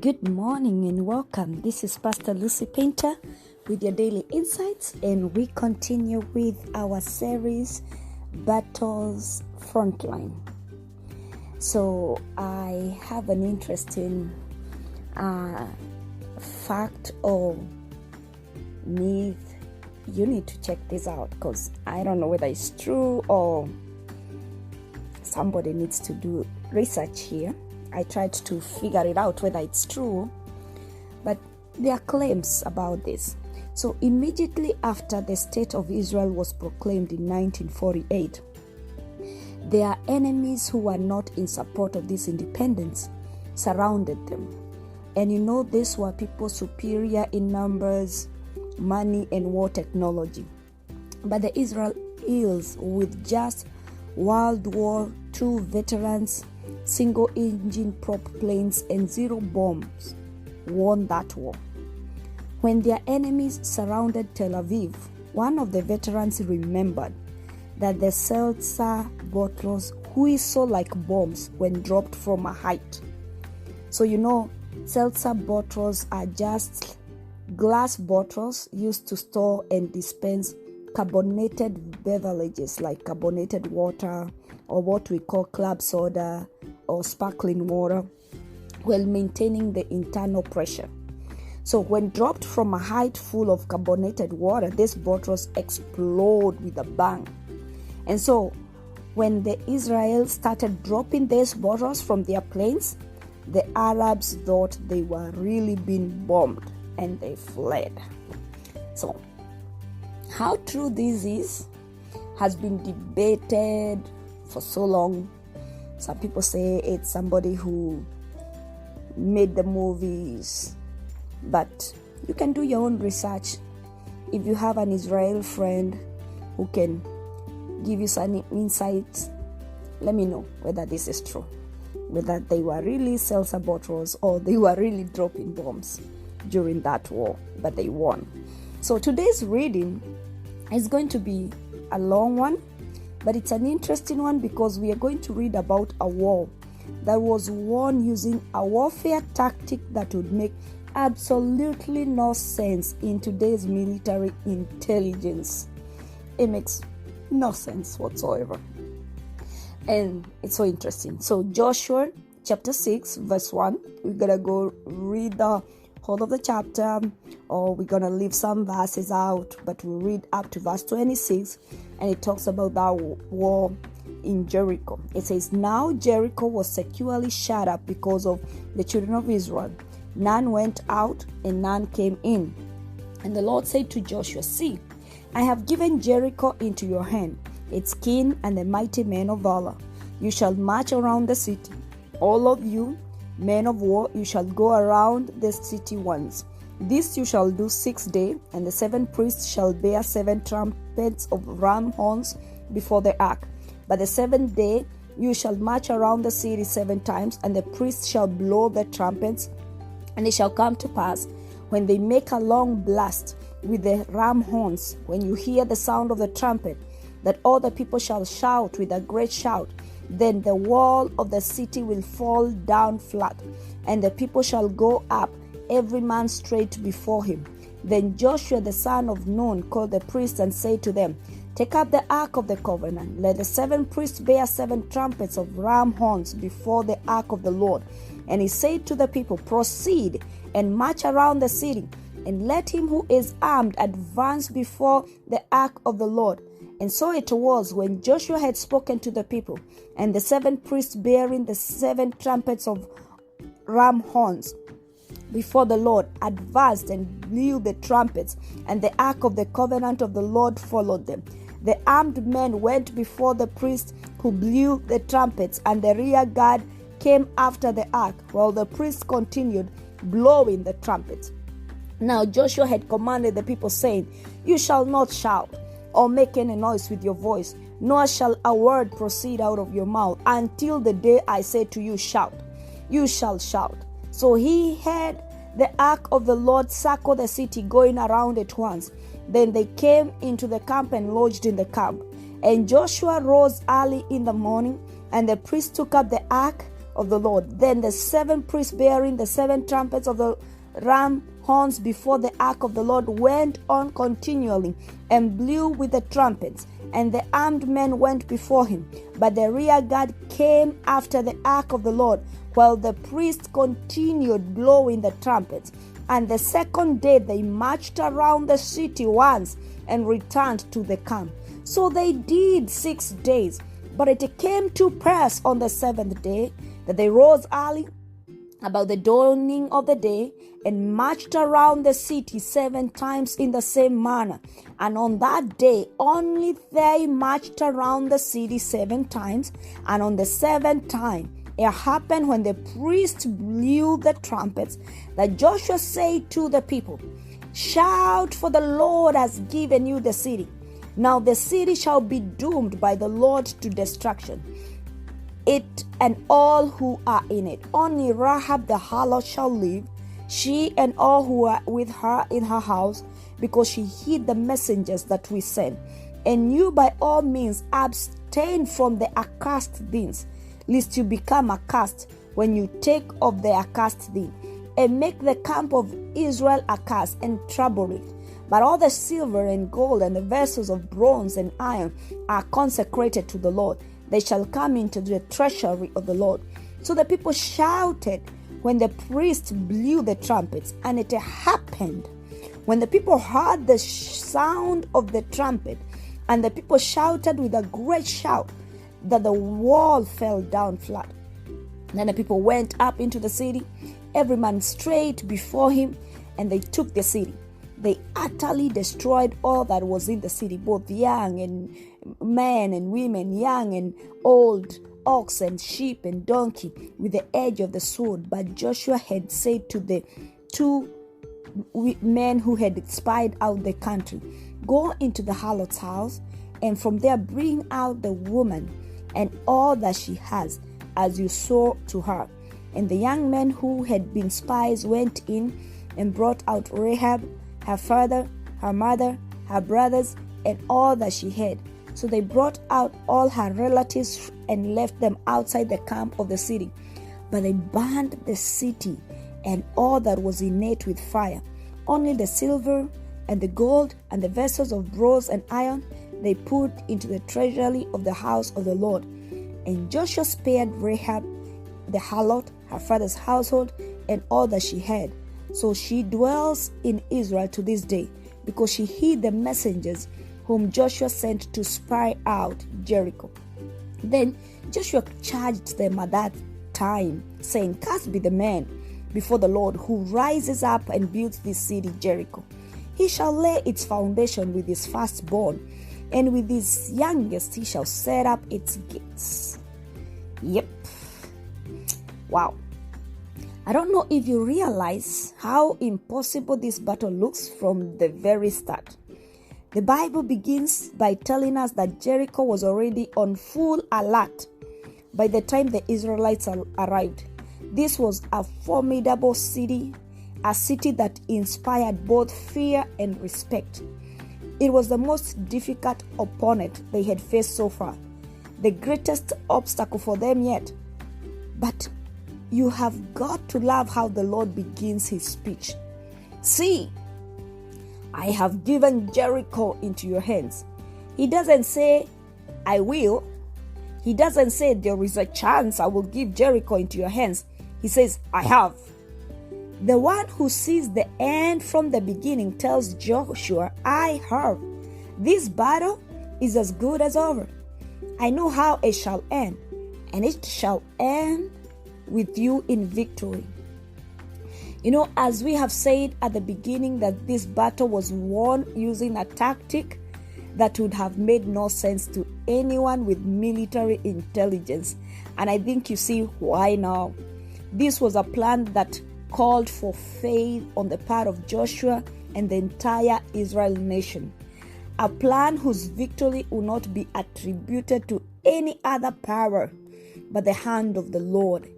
Good morning and welcome. This is Pastor Lucy Painter with your daily insights, and we continue with our series Battles Frontline. So I have an interesting fact or myth. You need to check this out because I don't know whether it's true or somebody needs to do research here. I tried to figure it out whether it's true, but there are claims about this. So immediately after the state of Israel was proclaimed in 1948, their enemies who were not in support of this independence surrounded them. And these were people superior in numbers, money, and war technology. But the Israelis, with just World War II veterans, single-engine prop planes, and zero bombs, won that war. When their enemies surrounded Tel Aviv, one of the veterans remembered that the seltzer bottles whistle like bombs when dropped from a height. So seltzer bottles are just glass bottles used to store and dispense carbonated beverages like carbonated water or what we call club soda or sparkling water, while maintaining the internal pressure. So when dropped from a height full of carbonated water, these bottles explode with a bang. And so when the Israelis started dropping these bottles from their planes, the Arabs thought they were really being bombed and they fled. So how true this is has been debated for so long. Some people say it's somebody who made the movies, but you can do your own research. If you have an Israeli friend who can give you some insights, let me know whether this is true, whether they were really seltzer bottles or they were really dropping bombs during that war, but they won. So today's reading is going to be a long one, but it's an interesting one because we are going to read about a war that was won using a warfare tactic that would make absolutely no sense in today's military intelligence. It makes no sense whatsoever. And it's so interesting. So Joshua chapter 6 verse 1, we're going to go read the whole of the chapter, or we're going to leave some verses out, but we'll read up to verse 26, and it talks about that war in Jericho. It says, "Now Jericho was securely shut up because of the children of Israel. None went out and none came in. And the Lord said to Joshua, 'See, I have given Jericho into your hand, its king and the mighty men of valor. You shall march around the city. All of you, men of war, you shall go around the city once. This you shall do 6 days, and the 7 priests shall bear 7 trumpets of ram horns before the ark. But the 7th day you shall march around the city 7 times, and the priests shall blow the trumpets. And it shall come to pass, when they make a long blast with the ram horns, when you hear the sound of the trumpet, that all the people shall shout with a great shout. Then the wall of the city will fall down flat, and the people shall go up, every man straight before him.' Then Joshua the son of Nun called the priests and said to them, 'Take up the ark of the covenant. Let the 7 priests bear 7 trumpets of ram horns before the ark of the Lord.' And he said to the people, 'Proceed and march around the city, and let him who is armed advance before the ark of the Lord.' And so it was, when Joshua had spoken to the people, and the 7 priests bearing the 7 trumpets of ram horns before the Lord advanced and blew the trumpets, and the ark of the covenant of the Lord followed them. The armed men went before the priests who blew the trumpets, and the rear guard came after the ark, while the priests continued blowing the trumpets. Now Joshua had commanded the people, saying, 'You shall not shout or make any noise with your voice, nor shall a word proceed out of your mouth until the day I say to you, shout. You shall shout.' So he had the ark of the Lord circle the city, going around it once. Then they came into the camp and lodged in the camp. And Joshua rose early in the morning, and the priests took up the ark of the Lord. Then the 7 priests bearing the 7 trumpets of the ram horns before the ark of the Lord went on continually and blew with the trumpets, and the armed men went before him. But the rear guard came after the ark of the Lord, while the priests continued blowing the trumpets. And the second day they marched around the city once and returned to the camp. So they did 6 days. But it came to pass on the 7th day that they rose early about the dawning of the day and marched around the city 7 times in the same manner. And on that day only they marched around the city 7 times. And on the 7th time it happened, when the priests blew the trumpets, that Joshua said to the people, "Shout, for the Lord has given you the city. Now the city shall be doomed by the Lord to destruction, it and all who are in it. Only Rahab the harlot shall live, she and all who are with her in her house, because she hid the messengers that we sent. And you by all means abstain from the accursed things, lest you become accursed when you take of the accursed thing, and make the camp of Israel accursed and trouble it. But all the silver and gold and the vessels of bronze and iron are consecrated to the Lord. They shall come into the treasury of the Lord." So the people shouted when the priests blew the trumpets. And it happened, when the people heard the sound of the trumpet, and the people shouted with a great shout, that the wall fell down flat. Then the people went up into the city, every man straight before him, and they took the city. They utterly destroyed all that was in the city, both young and men and women, young and old, ox and sheep and donkey, with the edge of the sword. But Joshua had said to the 2 men who had spied out the country, "Go into the harlot's house, and from there bring out the woman and all that she has, as you saw to her." And the young men who had been spies went in and brought out Rahab, her father, her mother, her brothers, and all that she had. So they brought out all her relatives and left them outside the camp of the city. But they burned the city and all that was in it with fire. Only the silver and the gold and the vessels of bronze and iron they put into the treasury of the house of the Lord. And Joshua spared Rahab the harlot, her father's household, and all that she had. So she dwells in Israel to this day, because she hid the messengers whom Joshua sent to spy out Jericho. Then Joshua charged them at that time, saying, "Cursed be the man before the Lord who rises up and builds this city Jericho. He shall lay its foundation with his firstborn, and with his youngest he shall set up its gates." Yep. Wow. I don't know if you realize how impossible this battle looks from the very start. The Bible begins by telling us that Jericho was already on full alert by the time the Israelites arrived. This was a formidable city, a city that inspired both fear and respect. It was the most difficult opponent they had faced so far, the greatest obstacle for them yet. But you have got to love how the Lord begins his speech. "See, I have given Jericho into your hands." He doesn't say, "I will." He doesn't say, "There is a chance I will give Jericho into your hands." He says, "I have." The one who sees the end from the beginning tells Joshua, "I have. This battle is as good as over. I know how it shall end, and it shall end with you in victory." You know, as we have said at the beginning, that this battle was won using a tactic that would have made no sense to anyone with military intelligence. And I think you see why now. This was a plan that called for faith on the part of Joshua and the entire Israel nation. A plan whose victory will not be attributed to any other power but the hand of the Lord.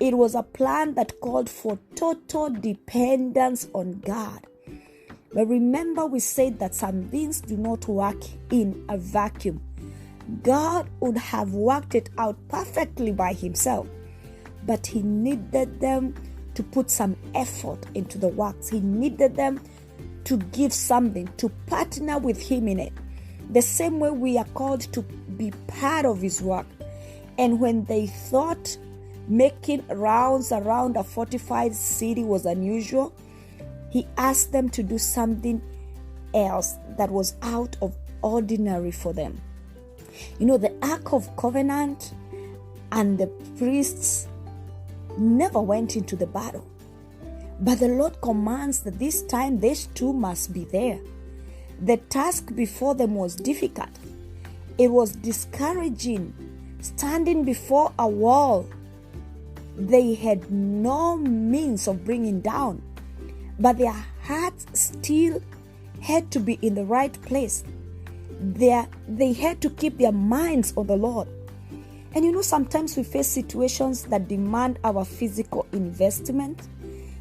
It was a plan that called for total dependence on God. But remember, we said that some things do not work in a vacuum. God would have worked it out perfectly by himself. but he needed them to put some effort into the works. He needed them to give something, to partner with him in it. The same way we are called to be part of his work. And when they thought making rounds around a fortified city was unusual, he asked them to do something else that was out of ordinary for them. You know, the Ark of Covenant and the priests never went into the battle. But the Lord commands that this time these two must be there. The task before them was difficult. It was discouraging, standing before a wall they had no means of bringing down. But their hearts still had to be in the right place. They had to keep their minds on the Lord. And you know, sometimes we face situations that demand our physical investment,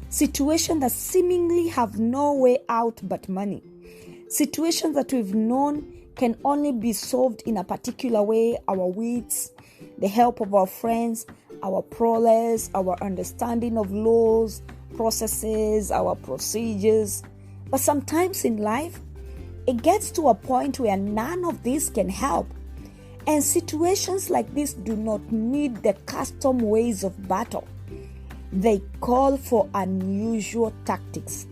situations that seemingly have no way out but money, situations that we've known can only be solved in a particular way: our wits, the help of our friends, our prowess, our understanding of laws, processes, our procedures. But sometimes in life, it gets to a point where none of this can help. And situations like this do not need the custom ways of battle. They call for unusual tactics.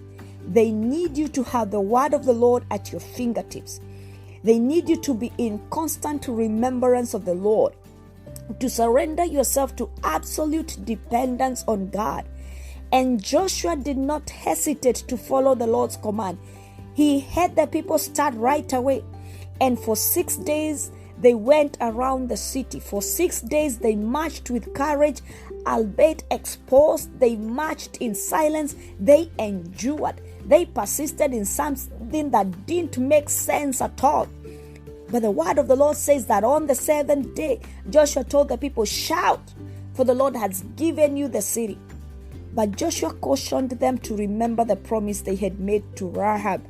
They need you to have the word of the Lord at your fingertips. They need you to be in constant remembrance of the Lord, to surrender yourself to absolute dependence on God. And Joshua did not hesitate to follow the Lord's command. He had the people start right away. And for 6 days, they went around the city. For 6 days, they marched with courage, albeit exposed. They marched in silence. They endured. They persisted in something that didn't make sense at all. But the word of the Lord says that on the 7th day, Joshua told the people, "Shout, for the Lord has given you the city." But Joshua cautioned them to remember the promise they had made to Rahab,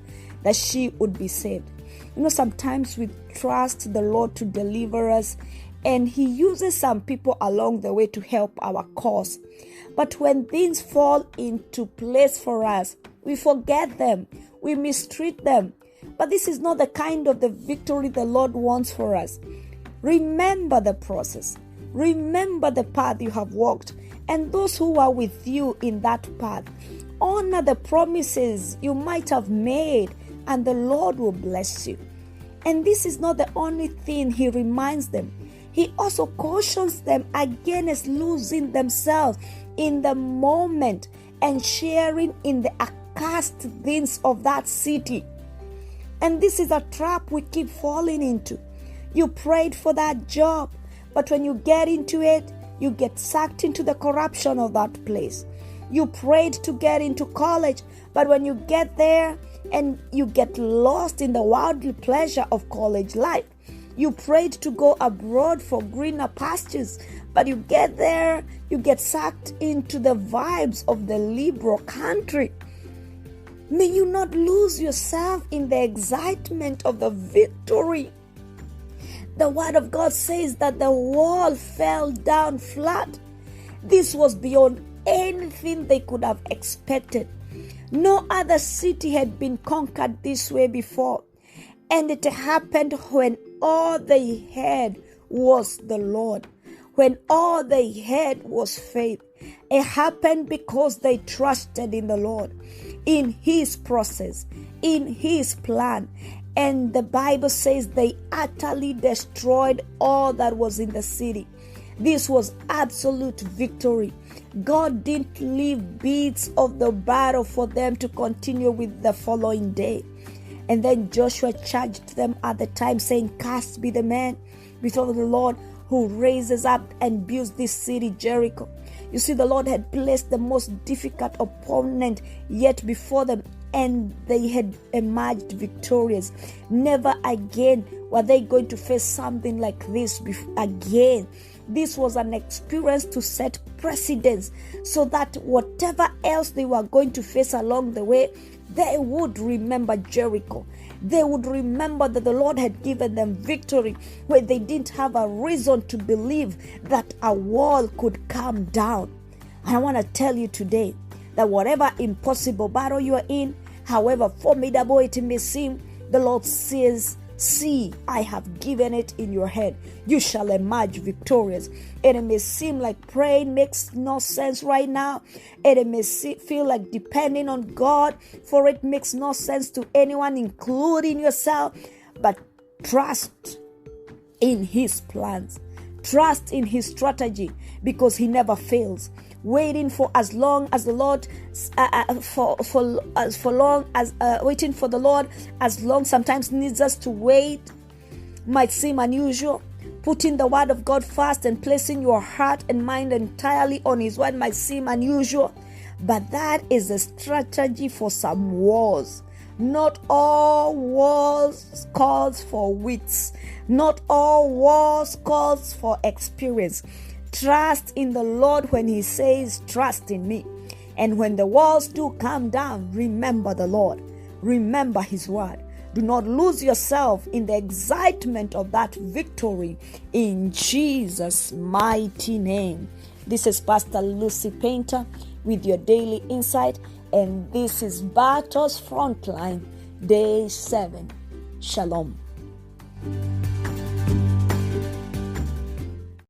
that she would be saved. You know, sometimes we trust the Lord to deliver us, and he uses some people along the way to help our cause. But when things fall into place for us, we forget them, we mistreat them. But this is not the kind of the victory the Lord wants for us. Remember the process. Remember the path you have walked and those who are with you in that path. Honor the promises you might have made, and the Lord will bless you. And this is not the only thing he reminds them. He also cautions them against losing themselves in the moment and sharing in the accursed things of that city. And this is a trap we keep falling into. You prayed for that job, but when you get into it, you get sucked into the corruption of that place. You prayed to get into college, but when you get there and you get lost in the worldly pleasure of college life. You prayed to go abroad for greener pastures, but you get there, you get sucked into the vibes of the liberal country. May you not lose yourself in the excitement of the victory. The word of God says that the wall fell down flat. This was beyond anything they could have expected. No other city had been conquered this way before. And it happened when all they had was the Lord. When all they had was faith. It happened because they trusted in the Lord, in his process, in his plan. And the Bible says they utterly destroyed all that was in the city. This was absolute victory. God didn't leave bits of the battle for them to continue with the following day. And then Joshua charged them at the time, saying, "Cursed be the man before the Lord who raises up and builds this city, Jericho." You see, the Lord had placed the most difficult opponent yet before them, and they had emerged victorious. Never again were they going to face something like this again. This was an experience to set precedence, so that whatever else they were going to face along the way, they would remember Jericho. They would remember that the Lord had given them victory where they didn't have a reason to believe that a wall could come down. And I want to tell you today that whatever impossible battle you are in, however formidable it may seem, the Lord says, see, I have given it in your hand. You shall emerge victorious. And it may seem like praying makes no sense right now. And it may feel like depending on God for it makes no sense to anyone, including yourself. But trust in His plans. Trust in His strategy, because He never fails. Waiting for as long as the Lord, waiting for the Lord as long sometimes needs us to wait might seem unusual. Putting the word of God first and placing your heart and mind entirely on His word might seem unusual, but that is a strategy for some wars. Not all wars calls for wits. Not all wars calls for experience. Trust in the Lord when He says, trust in me. And when the walls do come down, remember the Lord. Remember His word. Do not lose yourself in the excitement of that victory in Jesus' mighty name. This is Pastor Lucy Painter with your daily insight, and this is Battles Frontline, Day 7. Shalom.